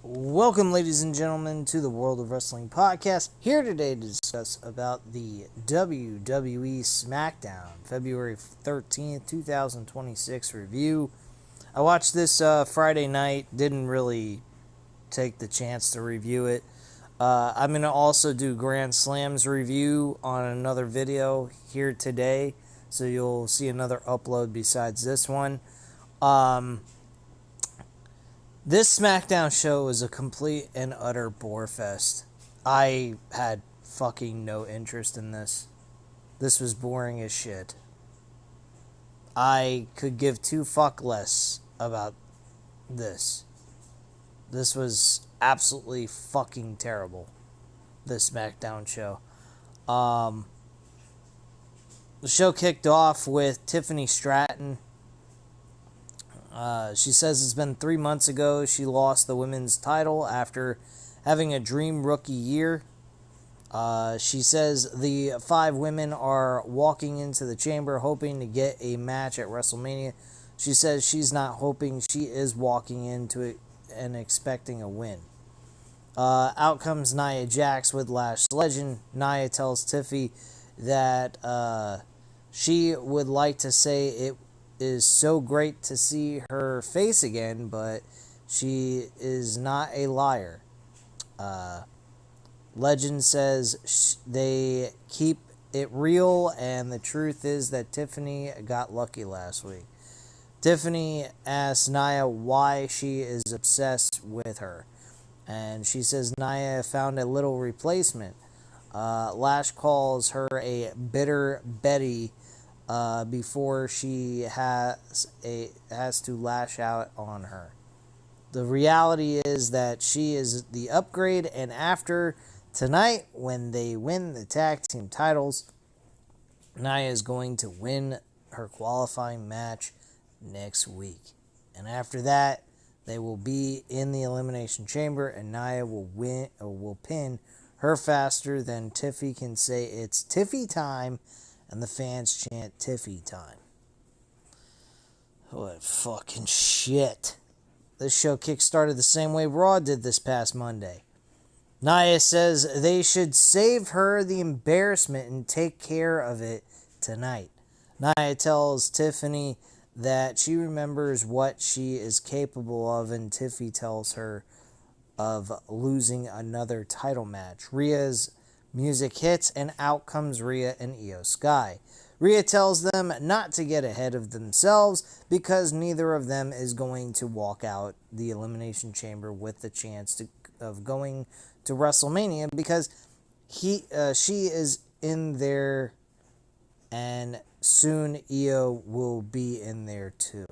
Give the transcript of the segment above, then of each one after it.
Welcome, ladies and gentlemen, to the World of Wrestling podcast. Here today to discuss about the WWE Smackdown February 13th, 2026 review. I watched this Friday night, didn't really take the chance to review it. I'm going to also do Grand Slam's review on another video here today, so you'll see another upload besides this one. This Smackdown show was a complete and utter bore fest. I had fucking no interest in this. This was boring as shit. I could give two fuck less about this. This was absolutely fucking terrible. This Smackdown show. The show kicked off with Tiffany Stratton. She says it's been 3 months ago she lost the women's title after having a dream rookie year. She says the 5 women are walking into the chamber hoping to get a match at WrestleMania. She says she's not hoping, she is walking into it and expecting a win. Out comes Nia Jax with Lash Legend. Nia tells Tiffy that she would like to say it is so great to see her face again, but she is not a liar. Legend says they keep it real, and the truth is that Tiffany got lucky last week. Tiffany asks Nia why she is obsessed with her, and she says Nia found a little replacement. Lash calls her a bitter Betty before she has to lash out on her. The reality is that she is the upgrade, and after tonight, when they win the tag team titles, Nia is going to win her qualifying match next week. And after that, they will be in the Elimination Chamber, and Nia will win or will pin her faster than Tiffy can say it's Tiffy time. And the fans chant Tiffy time. What fucking shit. This show kickstarted the same way Raw did this past Monday. Nia says they should save her the embarrassment and take care of it tonight. Nia tells Tiffany that she remembers what she is capable of, and Tiffy tells her of losing another title match. Rhea's music hits, and out comes Rhea and Io Sky. Rhea tells them not to get ahead of themselves because neither of them is going to walk out the Elimination Chamber with the chance of going to WrestleMania, because she is in there, and soon Io will be in there too.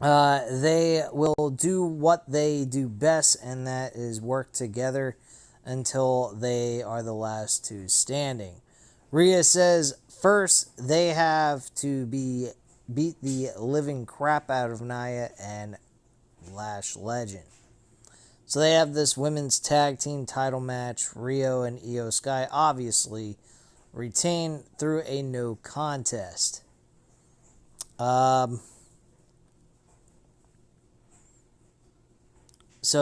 They will do what they do best, and that is work together until they are the last two standing. Rhea says first they have to beat the living crap out of Nia and Lash Legend. So they have this women's tag team title match. Rio and Io Sky obviously retain through a no contest. So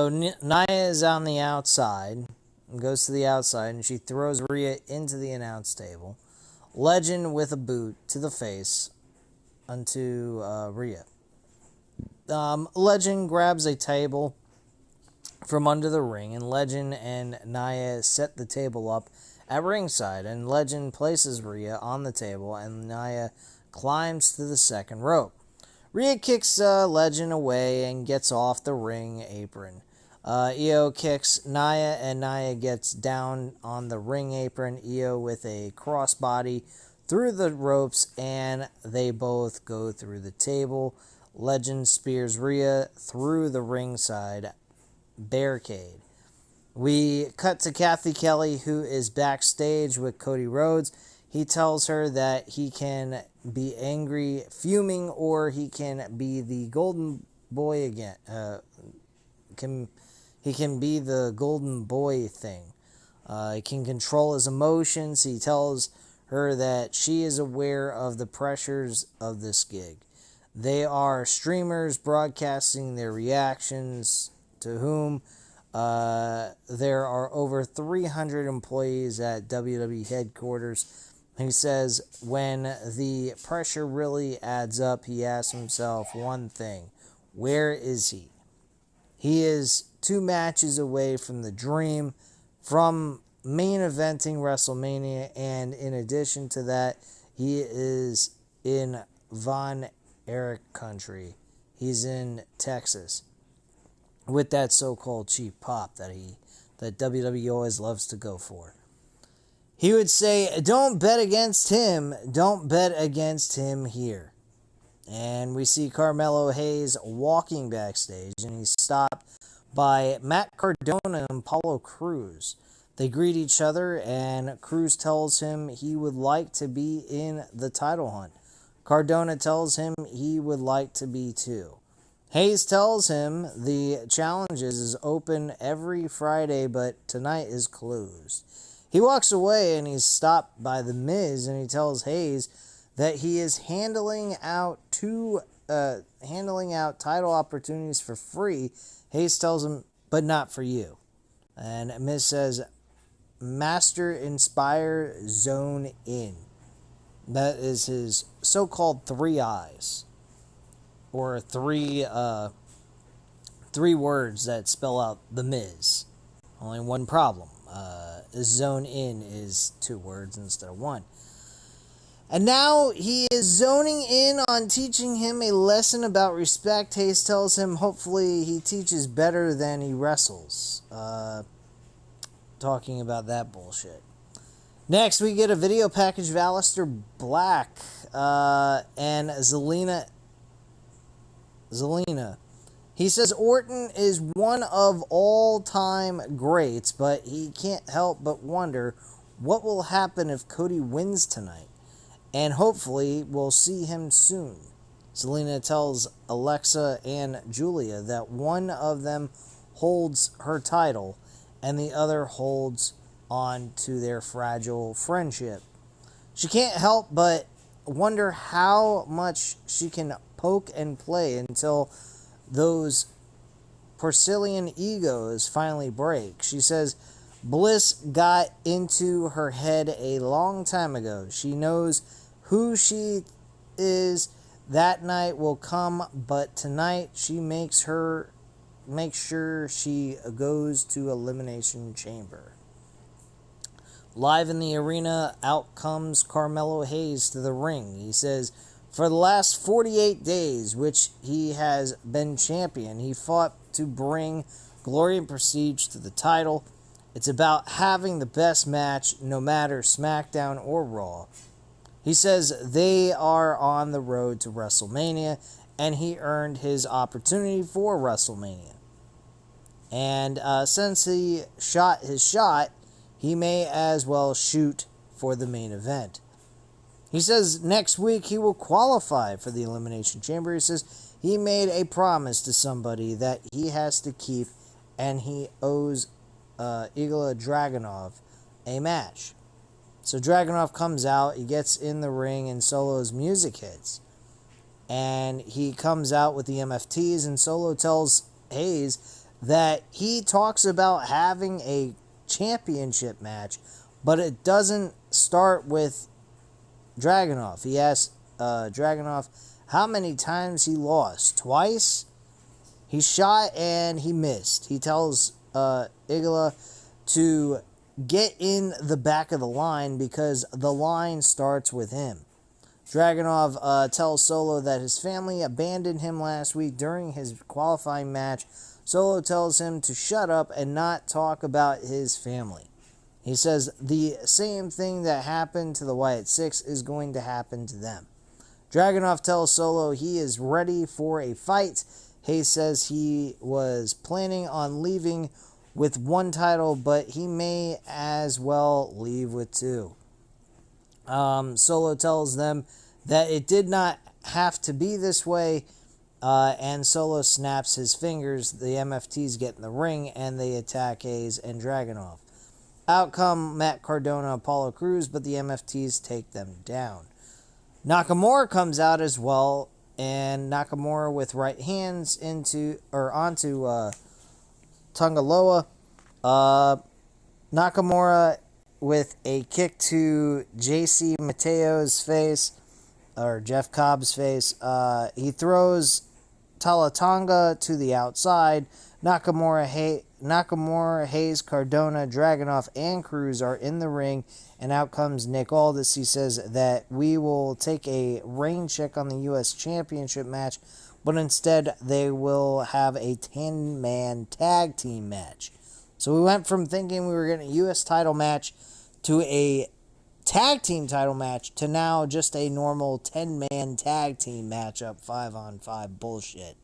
Nia is on the outside. Goes to the outside, and she throws Rhea into the announce table. Legend with a boot to the face onto Rhea. Legend grabs a table from under the ring, and Legend and Nia set the table up at ringside, and Legend places Rhea on the table, and Nia climbs to the second rope. Rhea kicks Legend away and gets off the ring apron. Io kicks Nia, and Nia gets down on the ring apron. Io with a crossbody through the ropes, and they both go through the table. Legend spears Rhea through the ringside barricade. We cut to Kathy Kelly, who is backstage with Cody Rhodes. He tells her that he can be angry, fuming, or he can be the golden boy again. He can be the golden boy thing. He can control his emotions. He tells her that she is aware of the pressures of this gig. They are streamers broadcasting their reactions to whom there are over 300 employees at WWE headquarters. He says when the pressure really adds up, he asks himself one thing: where is he? He is 2 matches away from the dream, from main eventing WrestleMania, and in addition to that, he is in Von Erich country. He's in Texas with that so-called cheap pop that WWE always loves to go for. He would say, don't bet against him. Don't bet against him here. And we see Carmelo Hayes walking backstage, and he's stopped by Matt Cardona and Apollo Crews. They greet each other, and Crews tells him he would like to be in the title hunt. Cardona tells him he would like to be too. Hayes tells him the challenges is open every Friday, but tonight is closed. He walks away, and he's stopped by The Miz, and he tells Hayes that he is handling out title opportunities for free. Hayes tells him, but not for you. And Miz says, Master Inspire Zone In. That is his so-called 3 eyes, or three words that spell out The Miz. Only one problem. Zone In is 2 words instead of 1. And now he is zoning in on teaching him a lesson about respect. Hayes tells him hopefully he teaches better than he wrestles. Talking about that bullshit. Next, we get a video package of Aleister Black and Zelina. He says Orton is one of all-time greats, but he can't help but wonder what will happen if Cody wins tonight. And hopefully we'll see him soon. Zelina tells Alexa and Julia that one of them holds her title and the other holds on to their fragile friendship. She can't help but wonder how much she can poke and play until those porcelain egos finally break. She says Bliss got into her head a long time ago. She knows who she is. That night will come, but tonight she makes sure she goes to Elimination Chamber. Live in the arena, out comes Carmelo Hayes to the ring. He says, for the last 48 days, which he has been champion, he fought to bring glory and prestige to the title. It's about having the best match, no matter Smackdown or Raw. He says they are on the road to WrestleMania, and he earned his opportunity for WrestleMania. And since he shot his shot, he may as well shoot for the main event. He says next week he will qualify for the Elimination Chamber. He says he made a promise to somebody that he has to keep, and he owes Ilya Dragunov a match. So Dragunov comes out, he gets in the ring, and Solo's music hits. And he comes out with the MFTs, and Solo tells Hayes that he talks about having a championship match, but it doesn't start with Dragunov. He asks Dragunov how many times he lost. Twice? He shot and he missed. He tells Ilya to get in the back of the line because the line starts with him. Dragunov tells Solo that his family abandoned him last week during his qualifying match. Solo tells him to shut up and not talk about his family. He says the same thing that happened to the Wyatt Six is going to happen to them. Dragunov tells Solo he is ready for a fight. Hayes says he was planning on leaving with 1 title, but he may as well leave with 2. Solo tells them that it did not have to be this way, and Solo snaps his fingers. The MFTs get in the ring, and they attack Hayes and Dragunov. Out come Matt Cardona and Apollo Crews, but the MFTs take them down. Nakamura comes out as well, and Nakamura with right hands onto Tungaloa. Nakamura with a kick to JC Mateo's face, or Jeff Cobb's face. He throws Talatonga to the outside. Nakamura, Hayes, Cardona, Dragunov, and Cruz are in the ring, and out comes Nick Aldis. He says that we will take a rain check on the U.S. Championship match, but instead they will have a 10-man tag team match. So we went from thinking we were getting a U.S. title match to a tag team title match to now just a normal 10-man tag team matchup, 5-on-5 bullshit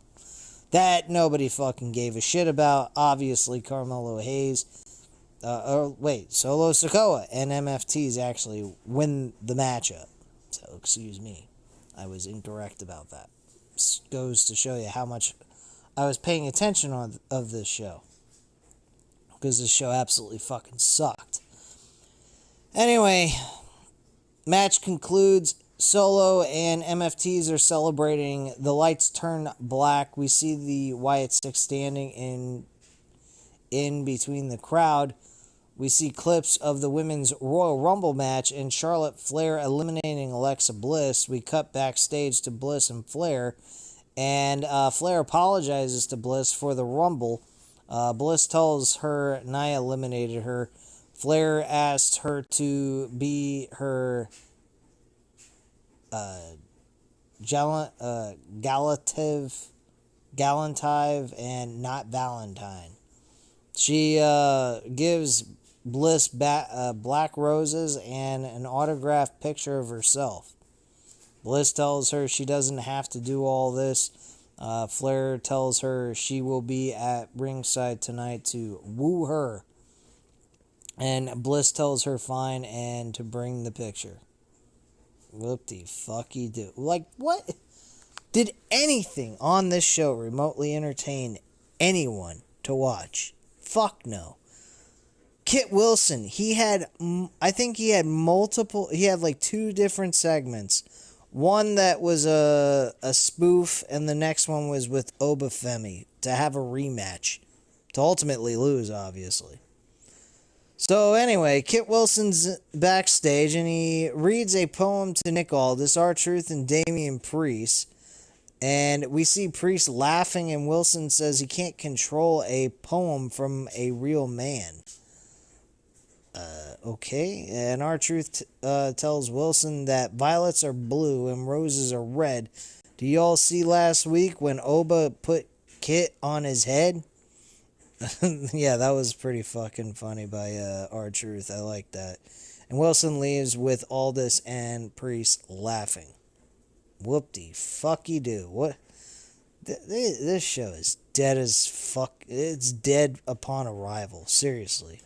that nobody fucking gave a shit about. Obviously, Carmelo Hayes, Solo Sikoa and MFTs actually win the matchup. So, excuse me, I was incorrect about that. This goes to show you how much I was paying attention of this show, because this show absolutely fucking sucked. Anyway, match concludes. Solo and MFTs are celebrating. The lights turn black. We see the Wyatt Six standing in between the crowd. We see clips of the women's Royal Rumble match and Charlotte Flair eliminating Alexa Bliss. We cut backstage to Bliss and Flair, and Flair apologizes to Bliss for the Rumble. Bliss tells her Nia eliminated her. Flair asked her to be her Galantive and not Valentine. She gives Bliss black roses and an autographed picture of herself. Bliss tells her she doesn't have to do all this. Flair tells her she will be at ringside tonight to woo her. And Bliss tells her fine and to bring the picture. Whoop-de-fucky-do. Like, what? Did anything on this show remotely entertain anyone to watch? Fuck no. Kit Wilson, he had like 2 different segments. One that was a spoof, and the next one was with Obafemi to have a rematch. To ultimately lose, obviously. So anyway, Kit Wilson's backstage, and he reads a poem to Nick Aldis, R-Truth, and Damian Priest. And we see Priest laughing, and Wilson says he can't control a poem from a real man. Okay. And R-Truth tells Wilson that violets are blue and roses are red. Do y'all see last week when Oba put Kit on his head? Yeah, that was pretty fucking funny by R-Truth. I like that. And Wilson leaves with Aldis and Priest laughing. Whoop-de-fucky-do. What? This show is dead as fuck. It's dead upon arrival. Seriously.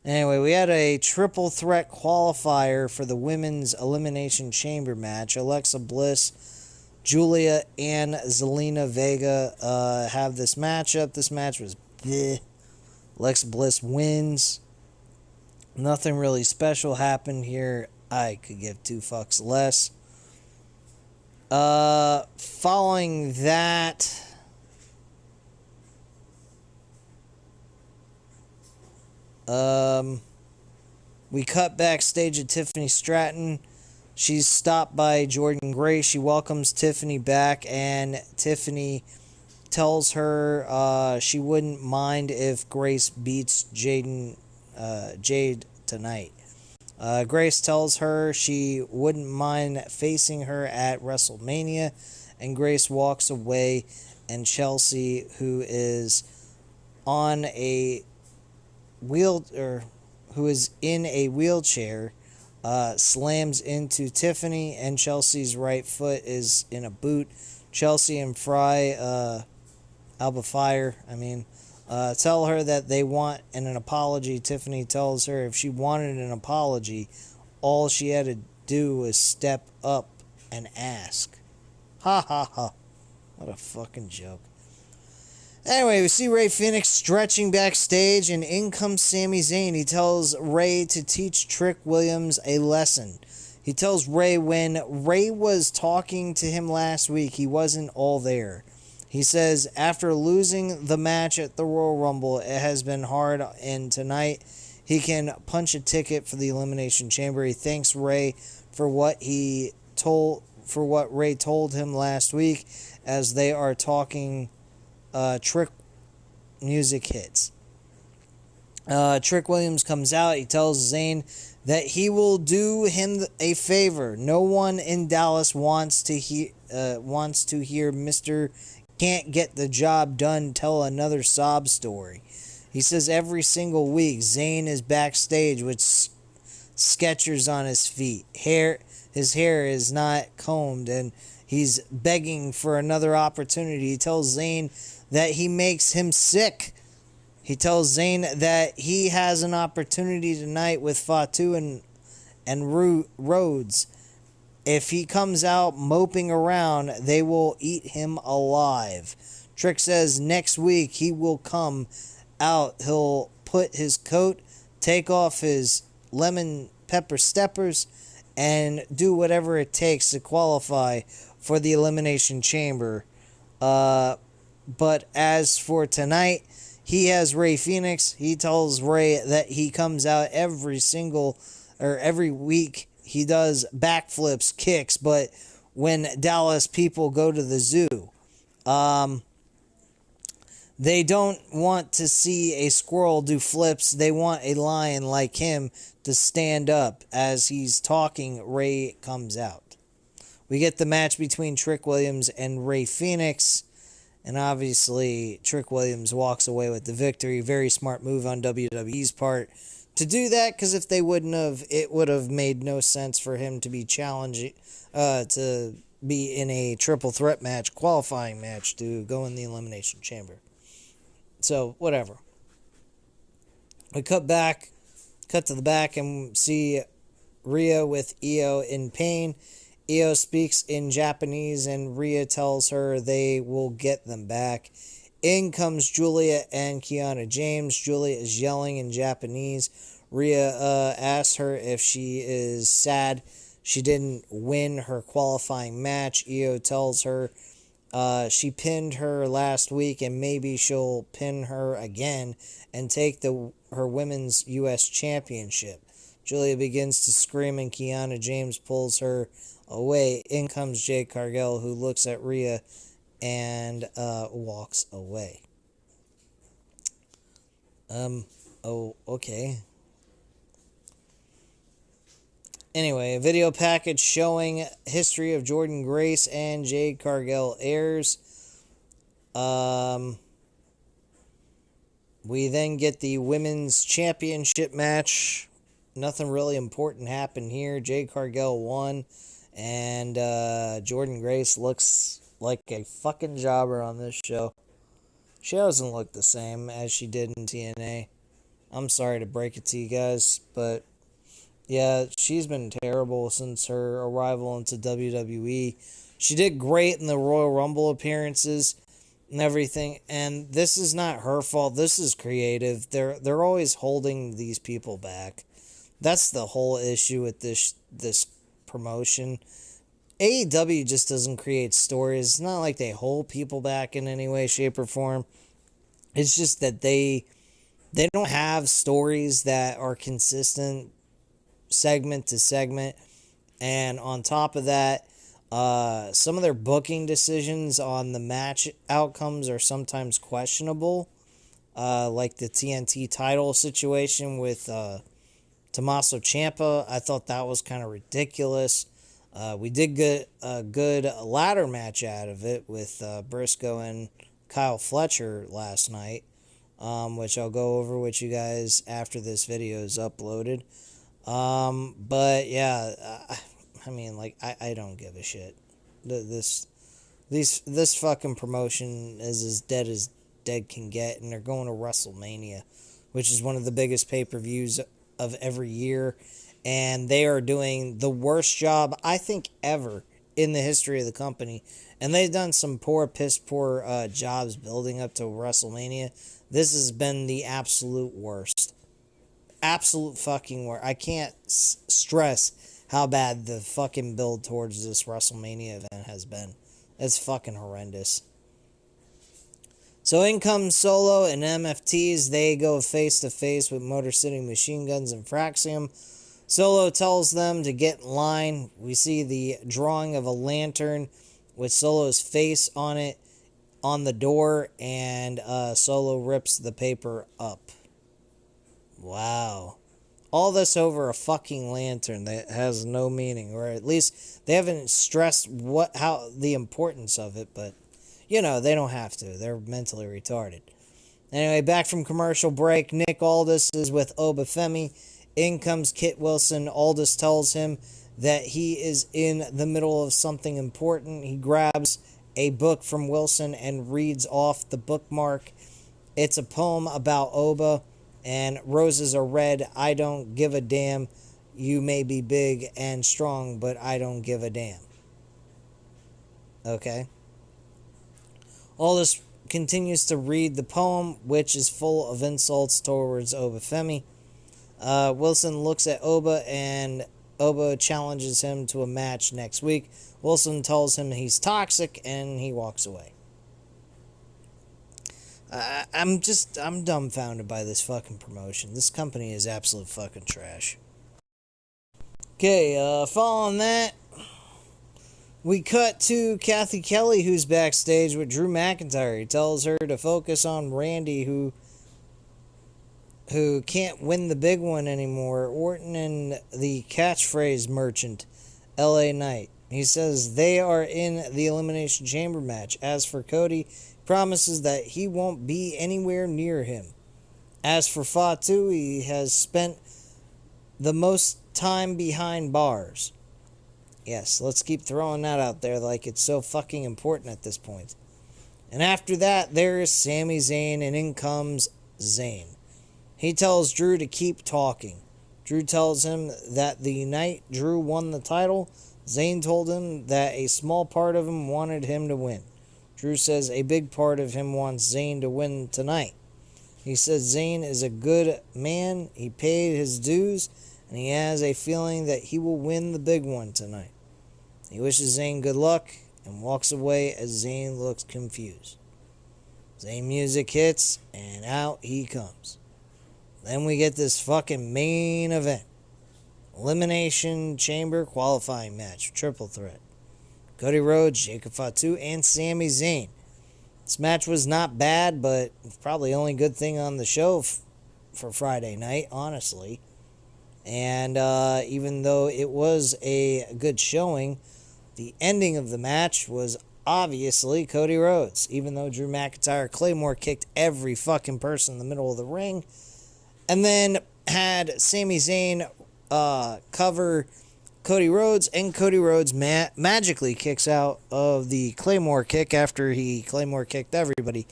Anyway, we had a triple threat qualifier for the women's Elimination Chamber match. Alexa Bliss, Julia, and Zelina Vega have this matchup. This match was bleh. Alexa Bliss wins. Nothing really special happened here. I could give 2 fucks less. Following that, we cut backstage at Tiffany Stratton. She's stopped by Jordan Gray. She welcomes Tiffany back, and Tiffany tells her she wouldn't mind if Grace beats Jade tonight. Grace tells her she wouldn't mind facing her at WrestleMania, and Grace walks away, and Chelsea, who is in a wheelchair, slams into Tiffany, and Chelsea's right foot is in a boot. Chelsea and Alba Fire, tell her that they want an apology. Tiffany tells her if she wanted an apology, all she had to do was step up and ask. Ha ha ha. What a fucking joke. Anyway, we see Rey Fenix stretching backstage, and in comes Sami Zayn. He tells Rey to teach Trick Williams a lesson. He tells Rey when Rey was talking to him last week, he wasn't all there. He says, after losing the match at the Royal Rumble, it has been hard, and tonight he can punch a ticket for the Elimination Chamber. He thanks Ray for what Ray told him last week as they are talking Trick music hits. Trick Williams comes out. He tells Zayn that he will do him a favor. No one in Dallas wants to hear Mr. Can't get the job done tell another sob story. He says every single week Zayn is backstage with Skechers on his feet. His hair is not combed and he's begging for another opportunity. He tells Zayn that he makes him sick. He tells Zayn that he has an opportunity tonight with Fatu and Rhodes. If he comes out moping around, they will eat him alive. Trick says next week he will come out. He'll put his coat, take off his lemon pepper steppers, and do whatever it takes to qualify for the Elimination Chamber. But as for tonight, he has Ray Phoenix. He tells Ray that he comes out every week. He does backflips, kicks, but when Dallas people go to the zoo, they don't want to see a squirrel do flips. They want a lion like him to stand up. As he's talking, Ray comes out. We get the match between Trick Williams and Ray Phoenix. And obviously, Trick Williams walks away with the victory. Very smart move on WWE's part to do that, because if they wouldn't have, it would have made no sense for him to be challenging, to be in a triple threat match, qualifying match, to go in the Elimination Chamber. So, whatever. We cut to the back, and see Rhea with Io in pain. Io speaks in Japanese, and Rhea tells her they will get them back. In comes Julia and Kiana James. Julia is yelling in Japanese. Rhea asks her if she is sad she didn't win her qualifying match. Io tells her she pinned her last week, and maybe she'll pin her again and take her women's U.S. championship. Julia begins to scream, and Kiana James pulls her away. In comes Jade Cargill, who looks at Rhea and walks away. Okay. Anyway, a video package showing history of Jordynne Grace and Jade Cargill airs. We then get the women's championship match. Nothing really important happened here. Jade Cargill won, and Jordynne Grace looks like a fucking jobber on this show. She doesn't look the same as she did in TNA. I'm sorry to break it to you guys, but yeah, she's been terrible since her arrival into WWE. She did great in the Royal Rumble appearances and everything, and this is not her fault. This is creative. They're always holding these people back. That's the whole issue with this promotion. AEW just doesn't create stories. It's not like they hold people back in any way, shape, or form. It's just that they don't have stories that are consistent segment to segment. And on top of that, some of their booking decisions on the match outcomes are sometimes questionable. Like the TNT title situation with Tommaso Ciampa. I thought that was kind of ridiculous. We did get a good ladder match out of it with Briscoe and Kyle Fletcher last night, which I'll go over with you guys after this video is uploaded. But yeah, I mean, like, I don't give a shit. This fucking promotion is as dead can get, and they're going to WrestleMania, which is one of the biggest pay-per-views of every year, and they are doing the worst job, I think, ever in the history of the company, and they've done some piss poor jobs building up to WrestleMania. This has been the absolute worst. Absolute fucking worst. I can't stress how bad the fucking build towards this WrestleMania event has been. It's fucking horrendous. So in comes Solo and MFTs. They go face to face with Motor City Machine Guns and Fraxium. Solo tells them to get in line. We see the drawing of a lantern with Solo's face on it on the door, and Solo rips the paper up. Wow. All this over a fucking lantern that has no meaning, or at least they haven't stressed how the importance of it, but you know, they don't have to. They're mentally retarded. Anyway, back from commercial break, Nick Aldis is with Obafemi. In comes Kit Wilson. Aldis tells him that he is in the middle of something important. He grabs a book from Wilson and reads off the bookmark. It's a poem about Oba, and roses are red. I don't give a damn. You may be big and strong, but I don't give a damn. Okay? Aldis continues to read the poem, which is full of insults towards Obafemi. Wilson looks at Oba, and Oba challenges him to a match next week. Wilson tells him he's toxic, and he walks away. I'm dumbfounded by this fucking promotion. This company is absolute fucking trash. Okay, following that, we cut to Kathy Kelly, who's backstage with Drew McIntyre. He tells her to focus on Randy, who can't win the big one anymore. Orton and the catchphrase merchant, LA Knight. He says they are in the Elimination Chamber match. As for Cody, he promises that he won't be anywhere near him. As for Fatu, he has spent the most time behind bars. Yes, let's keep throwing that out there like it's so fucking important at this point. And after that, there is Sami Zayn, and in comes Zayn. He tells Drew to keep talking. Drew tells him that the night Drew won the title, Zayn told him that a small part of him wanted him to win. Drew says a big part of him wants Zayn to win tonight. He says Zayn is a good man, he paid his dues, and he has a feeling that he will win the big one tonight. He wishes Zayn good luck and walks away as Zayn looks confused. Zayn music hits, and out he comes. Then we get this fucking main event. Elimination Chamber qualifying match. Triple threat. Cody Rhodes, Jacob Fatu, and Sami Zayn. This match was not bad, but probably the only good thing on the show for Friday night, honestly. And even though it was a good showing, the ending of the match was obviously Cody Rhodes. Even though Drew McIntyre Claymore kicked every fucking person in the middle of the ring. And then had Sami Zayn cover Cody Rhodes, and Cody Rhodes magically kicks out of the Claymore kick after he Claymore kicked everybody.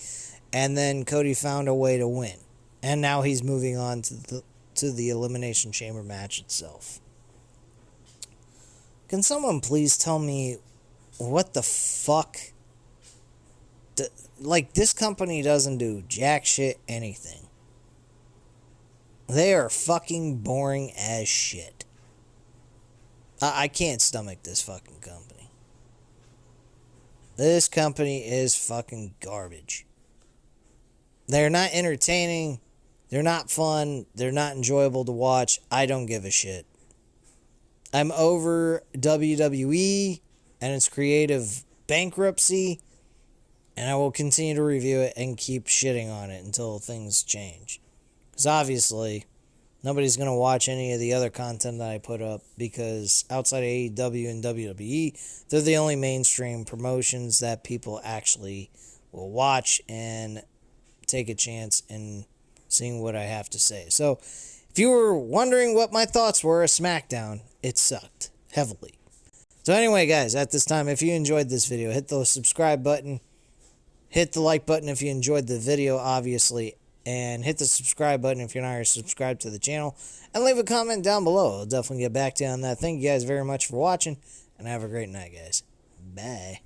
And then Cody found a way to win. And now he's moving on to the Elimination Chamber match itself. Can someone please tell me what the fuck? Like, this company doesn't do jack shit anything. They are fucking boring as shit. I can't stomach this fucking company. This company is fucking garbage. They're not entertaining. They're not fun. They're not enjoyable to watch. I don't give a shit. I'm over WWE and its creative bankruptcy, and I will continue to review it and keep shitting on it until things change. Because obviously, nobody's going to watch any of the other content that I put up, because outside of AEW and WWE, they're the only mainstream promotions that people actually will watch and take a chance in seeing what I have to say. So, if you were wondering what my thoughts were of Smackdown, it sucked heavily. So anyway, guys, at this time, if you enjoyed this video, hit the subscribe button. Hit the like button if you enjoyed the video, obviously. And hit the subscribe button if you're not already subscribed to the channel. And leave a comment down below. I'll definitely get back to you on that. Thank you guys very much for watching. And have a great night, guys. Bye.